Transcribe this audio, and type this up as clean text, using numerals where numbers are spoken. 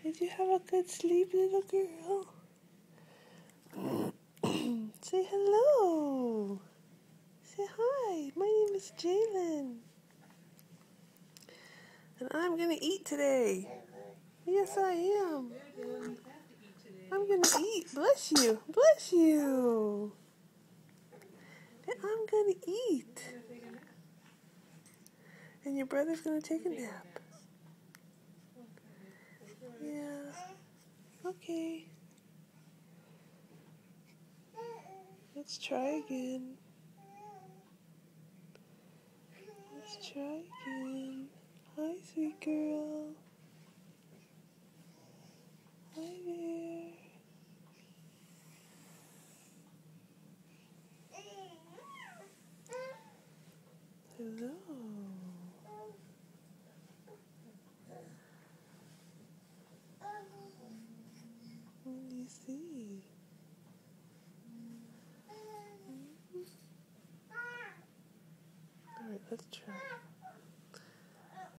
Did you have a good sleep, little girl? Say hello. Say hi. My name is Jalen. And I'm going to eat today. Yes, I am. I'm going to eat. Bless you. Bless you. And I'm going to eat. And your brother's going to take a nap. Yeah. Okay. Let's try again. Let's try again. Hi, sweet girl. Hi there. Hello. What do you see? Alright, let's try.